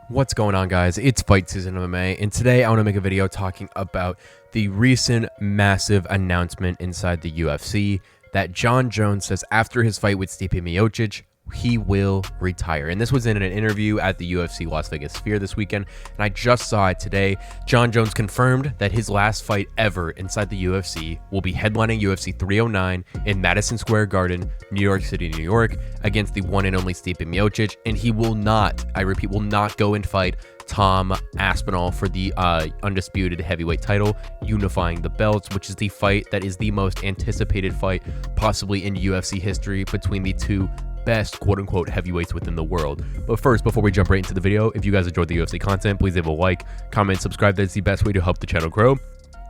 What's going on, guys? It's fight season MMA, and today I want to make a video talking about the recent massive announcement inside the UFC that Jon Jones says after his fight with Stipe Miocic, he will retire. And this was in an interview at the UFC Las Vegas Sphere this weekend, and I just saw it today. Jon Jones confirmed that his last fight ever inside the UFC will be headlining UFC 309 in Madison Square Garden, New York City, New York, against the one and only Stipe Miocic, and he will not, I repeat, will not go and fight Tom Aspinall for the undisputed heavyweight title, unifying the belts, which is the fight that is the most anticipated fight possibly in UFC history between the two best quote-unquote heavyweights within the world. But first, before we jump right into the video, if you guys enjoyed the UFC content, please leave a like, comment, subscribe. That's the best way to help the channel grow.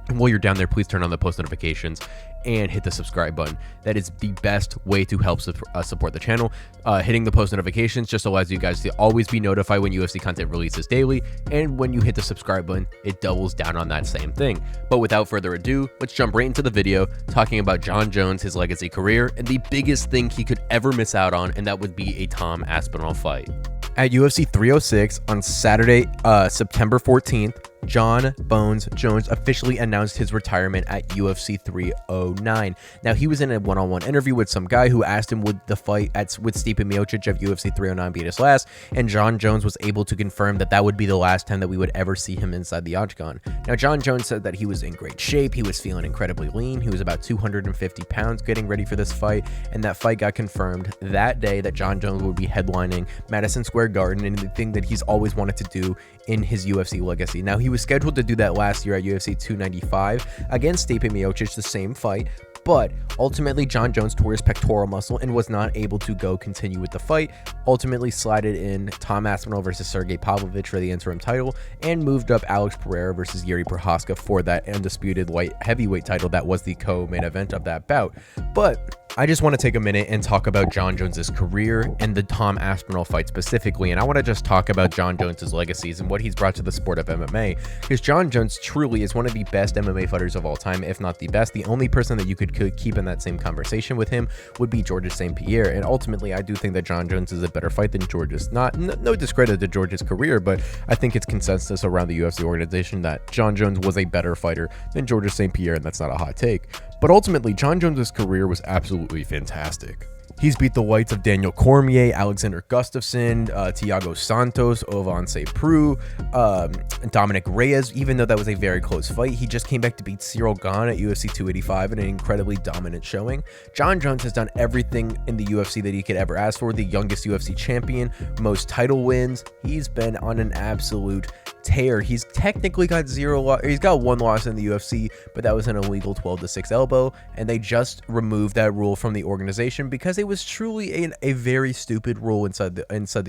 And while you're down there, please turn on the post notifications and hit the subscribe button. That is the best way to help support the channel. Hitting the post notifications just allows you guys to always be notified when UFC content releases daily. And when you hit the subscribe button, it doubles down on that same thing. But without further ado, let's jump right into the video talking about Jon Jones, his legacy career, and the biggest thing he could ever miss out on, and that would be a Tom Aspinall fight. At UFC 306 on Saturday, September 14th, Jon Jones officially announced his retirement at UFC 309. Now, he was in a one-on-one interview with some guy who asked him would the fight with Stipe Miocic of UFC 309 be his last, and Jon Jones was able to confirm that that would be the last time that we would ever see him inside the octagon. Now, Jon Jones said that he was in great shape, he was feeling incredibly lean, he was about 250 pounds getting ready for this fight, and that fight got confirmed that day that Jon Jones would be headlining Madison Square Garden, and the thing that he's always wanted to do in his UFC legacy. Now, he was scheduled to do that last year at UFC 295 against Stipe Miocic, the same fight, but ultimately Jon Jones tore his pectoral muscle and was not able to continue with the fight, ultimately slided in Tom Aspinall versus Sergey Pavlovich for the interim title, and moved up Alex Pereira versus Yuri Prochazka for that undisputed light heavyweight title that was the co-main event of that bout. But I just want to take a minute and talk about Jon Jones's career and the Tom Aspinall fight specifically, and I want to just talk about Jon Jones's legacies and what he's brought to the sport of MMA, because Jon Jones truly is one of the best MMA fighters of all time, if not the best. The only person that you could keep in that same conversation with him would be Georges St. Pierre, and ultimately I do think that Jon Jones is a better fight than Georges. No discredit to Georges' career, but I think it's consensus around the UFC organization that Jon Jones was a better fighter than Georges St. Pierre, and that's not a hot take. But ultimately, Jon Jones's career was absolutely fantastic. He's beat the whites of Daniel Cormier, Alexander Gustafsson, Thiago Santos, Ovance Prue, Dominic Reyes. Even though that was a very close fight, he just came back to beat Cyril Gane at UFC 285 in an incredibly dominant showing. Jon Jones has done everything in the UFC that he could ever ask for. The youngest UFC champion, most title wins. He's been on an absolute tear. He's technically got he's got one loss in the UFC, but that was an illegal 12-6 elbow, and they just removed that rule from the organization because it was truly a very stupid rule inside the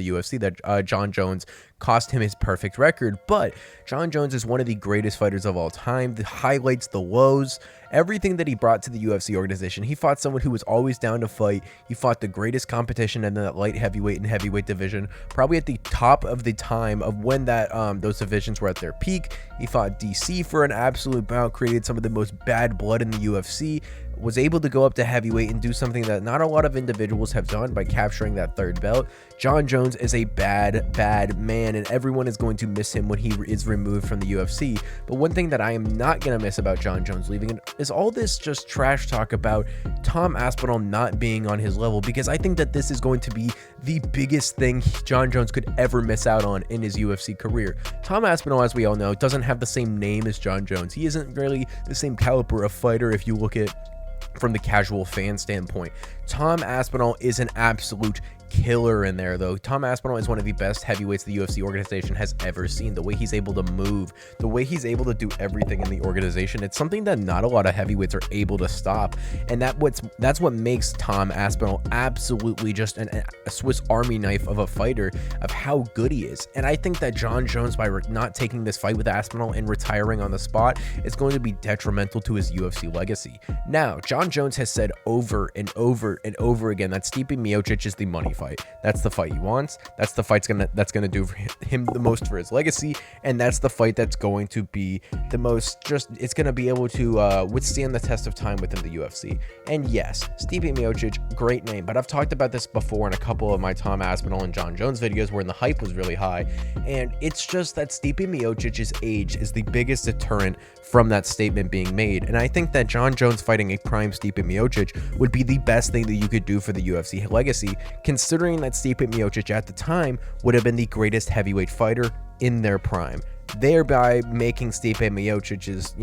UFC that Jon Jones cost him his perfect record. But Jon Jones is one of the greatest fighters of all time. The highlights, the lows, everything that he brought to the UFC organization. He fought someone who was always down to fight. He fought the greatest competition in that light heavyweight and heavyweight division, probably at the top of the time of when that those divisions were at their peak. He fought DC for an absolute bout, created some of the most bad blood in the UFC, was able to go up to heavyweight and do something that not a lot of individuals have done by capturing that third belt. Jon Jones is a bad man, and everyone is going to miss him when he is removed from the UFC. But one thing that I am not going to miss about Jon Jones leaving is all this just trash talk about Tom Aspinall not being on his level, because I think that this is going to be the biggest thing Jon Jones could ever miss out on in his UFC career. Tom Aspinall, as we all know, doesn't have the same name as Jon Jones. He isn't really the same caliber of fighter if you look at from the casual fan standpoint. Tom Aspinall is an absolute killer in there, though. Tom Aspinall is one of the best heavyweights the UFC organization has ever seen. The way he's able to move, the way he's able to do everything in the organization, it's something that not a lot of heavyweights are able to stop, and that's what makes Tom Aspinall absolutely just a Swiss Army knife of a fighter, of how good he is. And I think that Jon Jones, by not taking this fight with Aspinall and retiring on the spot, is going to be detrimental to his UFC legacy. Now, Jon Jones has said over and over and over again that Stipe Miocic is the money fight. That's the fight he wants. That's the fight that's gonna do for him the most for his legacy, and that's the fight that's going to be the most it's gonna be able to withstand the test of time within the UFC. And yes, Stipe Miocic, great name, but I've talked about this before in a couple of my Tom Aspinall and Jon Jones videos where the hype was really high, and it's just that Stipe Miocic's age is the biggest deterrent from that statement being made. And I think that Jon Jones fighting a prime Stipe Miocic would be the best thing that you could do for the UFC legacy, considering that Stipe Miocic at the time would have been the greatest heavyweight fighter in their prime, thereby making Stipe Miocic's,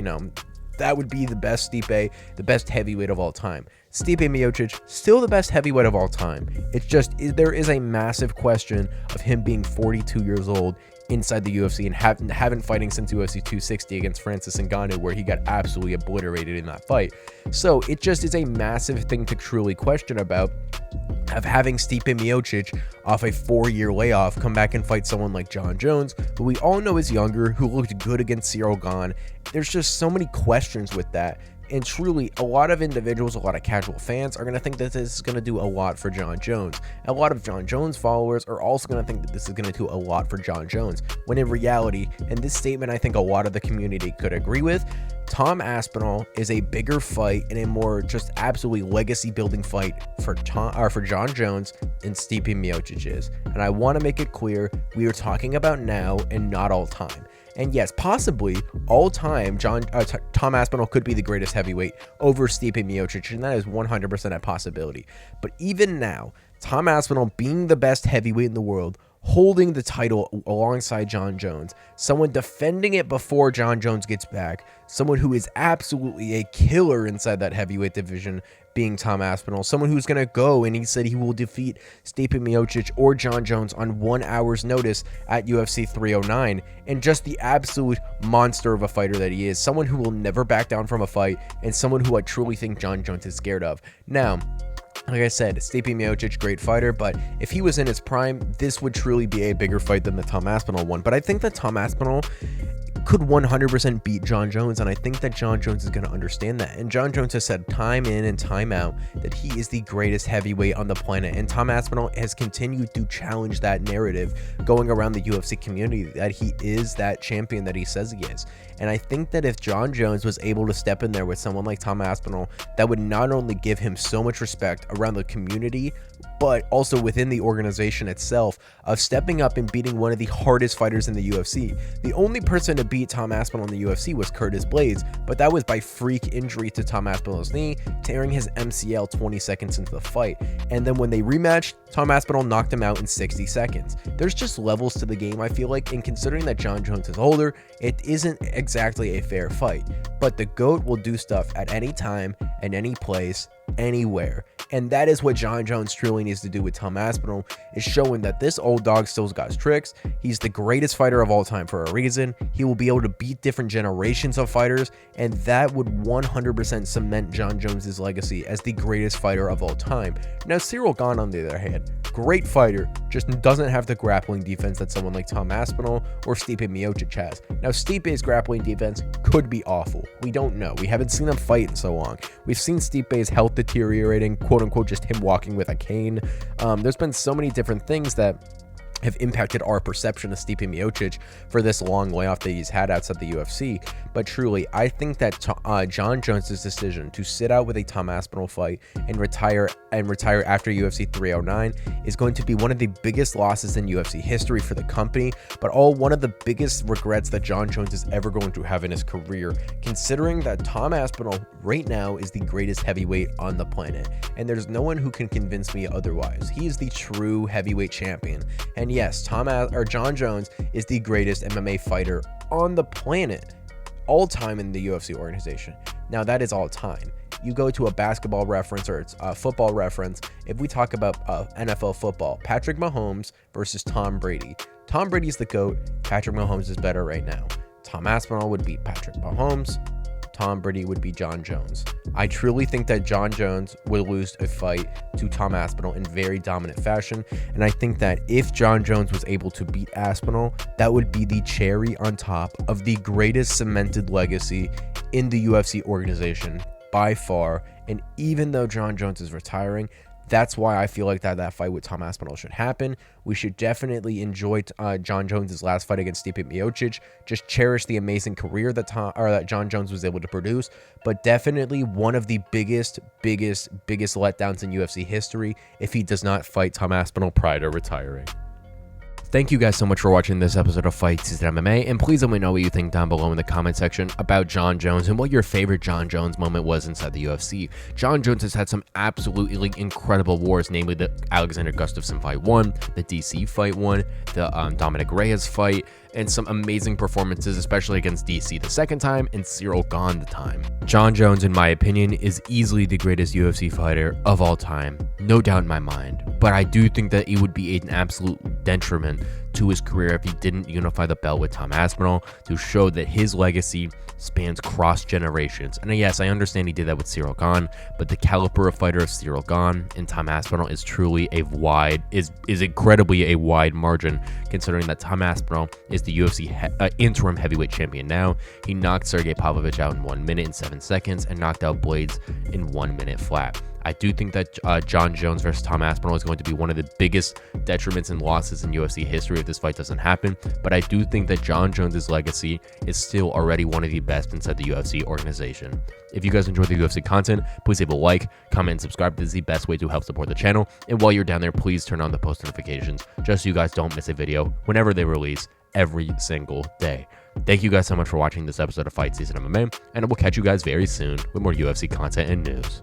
that would be the best Stipe, the best heavyweight of all time. Stipe Miocic, still the best heavyweight of all time. It's just, there is a massive question of him being 42 years old inside the UFC and haven't fighting since UFC 260 against Francis Ngannou, where he got absolutely obliterated in that fight. So it just is a massive thing to truly question about, of having Stipe Miocic off a 4-year layoff come back and fight someone like Jon Jones, who we all know is younger, who looked good against Ciryl Gane. There's just so many questions with that. And truly, a lot of individuals, a lot of casual fans are going to think that this is going to do a lot for Jon Jones. A lot of Jon Jones followers are also going to think that this is going to do a lot for Jon Jones, when in reality, and this statement I think a lot of the community could agree with, Tom Aspinall is a bigger fight and a more just absolutely legacy building fight for Jon Jones than Stipe Miocic is. And I want to make it clear, we are talking about now and not all time. And yes, possibly all time, Tom Aspinall could be the greatest heavyweight over Stipe Miocic, and that is 100% a possibility. But even now, Tom Aspinall being the best heavyweight in the world, holding the title alongside Jon Jones, someone defending it before Jon Jones gets back, someone who is absolutely a killer inside that heavyweight division, being Tom Aspinall, someone who's going to go, and he said he will defeat Stipe Miocic or Jon Jones on 1 hour's notice at UFC 309, and just the absolute monster of a fighter that he is, someone who will never back down from a fight, and someone who I truly think Jon Jones is scared of. Now, like I said, Stipe Miocic, great fighter, but if he was in his prime, this would truly be a bigger fight than the Tom Aspinall one. But I think that Tom Aspinall could 100% beat Jon Jones, and I think that Jon Jones is going to understand that. And Jon Jones has said time in and time out that he is the greatest heavyweight on the planet, and Tom Aspinall has continued to challenge that narrative going around the UFC community, that he is that champion that he says he is. And I think that if Jon Jones was able to step in there with someone like Tom Aspinall, that would not only give him so much respect around the community, but also within the organization itself, of stepping up and beating one of the hardest fighters in the UFC. The only person to beat Tom Aspinall in the UFC was Curtis Blaydes, but that was by freak injury to Tom Aspinall's knee, tearing his MCL 20 seconds into the fight. And then when they rematched, Tom Aspinall knocked him out in 60 seconds. There's just levels to the game, I feel like, and considering that Jon Jones is older, it isn't exactly a fair fight. But the GOAT will do stuff at any time, and any place, anywhere. And that is what Jon Jones truly needs to do with Tom Aspinall, is showing that this old dog still's got tricks. He's the greatest fighter of all time for a reason. He will be able to beat different generations of fighters, and that would 100% cement Jon Jones's legacy as the greatest fighter of all time. Now, Ciryl Gane, on the other hand, great fighter, just doesn't have the grappling defense that someone like Tom Aspinall or Stipe Miocic has. Now, Stipe's grappling defense could be awful. We don't know. We haven't seen him fight in so long. We've seen Stipe's health deteriorating, quote unquote, just him walking with a cane. There's been so many different things that have impacted our perception of Stipe Miocic for this long layoff that he's had outside the UFC. But truly, I think that Jon Jones' decision to sit out with a Tom Aspinall fight and retire after UFC 309 is going to be one of the biggest losses in UFC history for the company, but one of the biggest regrets that Jon Jones is ever going to have in his career, considering that Tom Aspinall right now is the greatest heavyweight on the planet, and there's no one who can convince me otherwise. He is the true heavyweight champion. And yes, Jon Jones is the greatest MMA fighter on the planet, all time in the UFC organization. Now, that is all time. You go to a basketball reference or it's a football reference. If we talk about NFL football, Patrick Mahomes versus Tom Brady. Tom Brady's the GOAT. Patrick Mahomes is better right now. Tom Aspinall would beat Patrick Mahomes. Tom Brady would be Jon Jones. I truly think that Jon Jones would lose a fight to Tom Aspinall in very dominant fashion, and I think that if Jon Jones was able to beat Aspinall, that would be the cherry on top of the greatest cemented legacy in the UFC organization by far. And even though Jon Jones is retiring, That's why I feel like that fight with Tom Aspinall should happen. We should definitely enjoy Jon Jones' last fight against Stipe Miocic. Just cherish the amazing career that Jon Jones was able to produce. But definitely one of the biggest letdowns in UFC history if he does not fight Tom Aspinall prior to retiring. Thank you guys so much for watching this episode of Fight Season MMA, and please let me know what you think down below in the comment section about Jon Jones and what your favorite Jon Jones moment was inside the UFC. Jon Jones has had some absolutely incredible wars, namely the Alexander Gustafsson fight 1, the DC fight 1, the Dominic Reyes fight, and some amazing performances, especially against DC the second time and Cyril Gane the time. Jon Jones, in my opinion, is easily the greatest UFC fighter of all time, no doubt in my mind. But I do think that it would be an absolute detriment to his career if he didn't unify the belt with Tom Aspinall to show that his legacy spans cross generations. And yes, I understand he did that with Cyril Gane, but the caliber of fighter of Cyril Gane and Tom Aspinall is truly is incredibly a wide margin, considering that Tom Aspinall is the UFC interim heavyweight champion now. He knocked Sergey Pavlovich out in 1 minute and 7 seconds and knocked out Blades in 1 minute flat. I do think that Jon Jones versus Tom Aspinall is going to be one of the biggest detriments and losses in UFC history if this fight doesn't happen, but I do think that Jon Jones' legacy is still already one of the best inside the UFC organization. If you guys enjoy the UFC content, please leave a like, comment, and subscribe. This is the best way to help support the channel, and while you're down there, please turn on the post notifications just so you guys don't miss a video whenever they release every single day. Thank you guys so much for watching this episode of Fight Season MMA, and I will catch you guys very soon with more UFC content and news.